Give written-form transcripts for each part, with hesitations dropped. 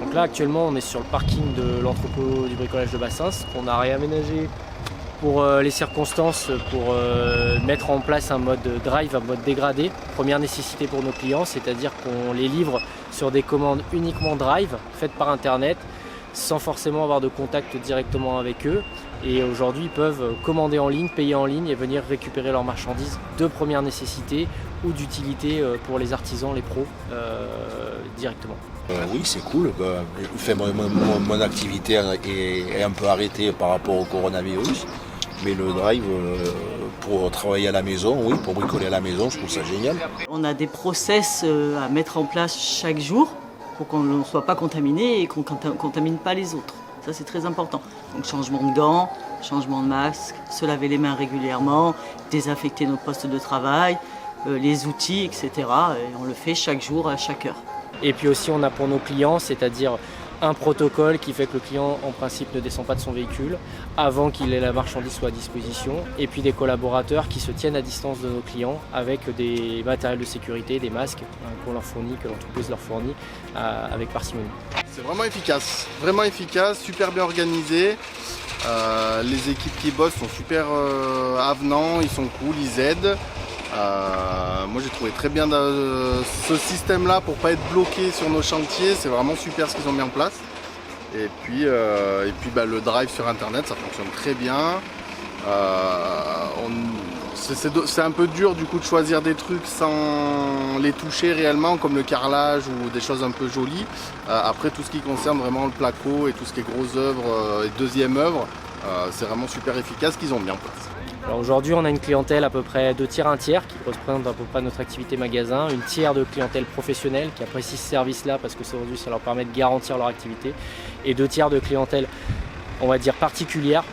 Donc là actuellement on est sur le parking de l'entrepôt du bricolage de Bassins qu'on a réaménagé pour les circonstances, pour mettre en place un mode drive, un mode dégradé, première nécessité pour nos clients, c'est-à-dire qu'on les livre sur des commandes uniquement drive, faites par internet, sans forcément avoir de contact directement avec eux. Et aujourd'hui ils peuvent commander en ligne, payer en ligne et venir récupérer leurs marchandises de première nécessité ou d'utilité pour les artisans, les pros directement. Oui, c'est cool. Mon activité est un peu arrêtée par rapport au coronavirus. Mais le drive, pour travailler à la maison, oui, pour bricoler à la maison, je trouve ça génial. On a des process à mettre en place chaque jour pour qu'on ne soit pas contaminé et qu'on ne contamine pas les autres. Ça, c'est très important. Donc, changement de gants, changement de masque, se laver les mains régulièrement, désinfecter nos postes de travail, les outils, etc. Et on le fait chaque jour, à chaque heure. Et puis aussi, on a pour nos clients, c'est-à-dire un protocole qui fait que le client, en principe, ne descend pas de son véhicule avant qu'il ait la marchandise soit à disposition. Et puis des collaborateurs qui se tiennent à distance de nos clients avec des matériels de sécurité, des masques qu'on leur fournit, que l'entreprise leur fournit avec parcimonie. C'est vraiment efficace, super bien organisé. Les équipes qui bossent sont super avenants, ils sont cool, ils aident. Moi j'ai trouvé très bien ce système-là pour ne pas être bloqué sur nos chantiers, c'est vraiment super ce qu'ils ont mis en place. Et puis le drive sur internet, ça fonctionne très bien. C'est un peu dur du coup de choisir des trucs sans les toucher réellement, comme le carrelage ou des choses un peu jolies. Après tout ce qui concerne vraiment le placo et tout ce qui est grosses œuvres et deuxième œuvre, c'est vraiment super efficace ce qu'ils ont mis en place. Alors aujourd'hui, on a une clientèle à peu près 2 tiers, 1 tiers qui représente à peu près notre activité magasin, une tiers de clientèle professionnelle qui apprécie ce service-là parce que aujourd'hui ça leur permet de garantir leur activité, et 2 tiers de clientèle, on va dire particulière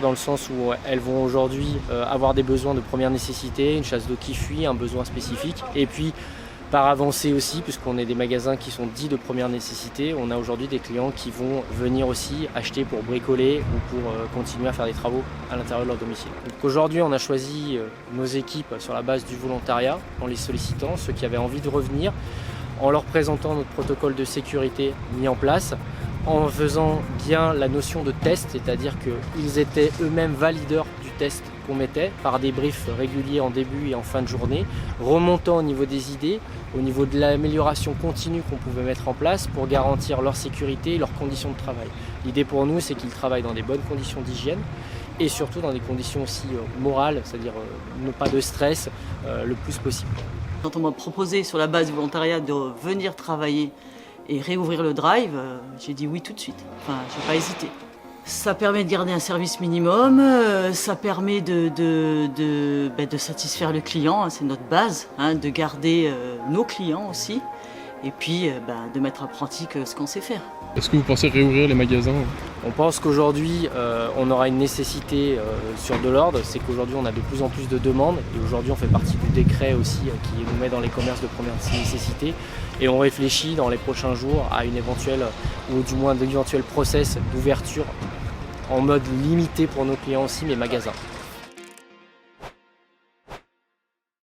dans le sens où elles vont aujourd'hui avoir des besoins de première nécessité, une chasse d'eau qui fuit, un besoin spécifique, et puis par avancée aussi, puisqu'on est des magasins qui sont dits de première nécessité, on a aujourd'hui des clients qui vont venir aussi acheter pour bricoler ou pour continuer à faire des travaux à l'intérieur de leur domicile. Donc aujourd'hui, on a choisi nos équipes sur la base du volontariat, en les sollicitant, ceux qui avaient envie de revenir, en leur présentant notre protocole de sécurité mis en place, en faisant bien la notion de test, c'est-à-dire qu'ils étaient eux-mêmes valideurs du test qu'on mettait par des briefs réguliers en début et en fin de journée, remontant au niveau des idées, au niveau de l'amélioration continue qu'on pouvait mettre en place pour garantir leur sécurité et leurs conditions de travail. L'idée pour nous, c'est qu'ils travaillent dans des bonnes conditions d'hygiène et surtout dans des conditions aussi morales, c'est-à-dire ne pas de stress le plus possible. Quand on m'a proposé sur la base du volontariat de venir travailler et réouvrir le drive, j'ai dit oui tout de suite. Enfin, j'ai pas hésité. Ça permet de garder un service minimum, ça permet de satisfaire le client, c'est notre base, de garder nos clients aussi, et puis de mettre en pratique ce qu'on sait faire. Est-ce que vous pensez réouvrir les magasins ? On pense qu'aujourd'hui, on aura une nécessité sur de l'ordre, c'est qu'aujourd'hui on a de plus en plus de demandes, et aujourd'hui on fait partie du décret aussi qui nous met dans les commerces de première nécessité, et on réfléchit dans les prochains jours à une éventuelle, ou du moins d'éventuels process d'ouverture en mode limité pour nos clients aussi, mais magasins.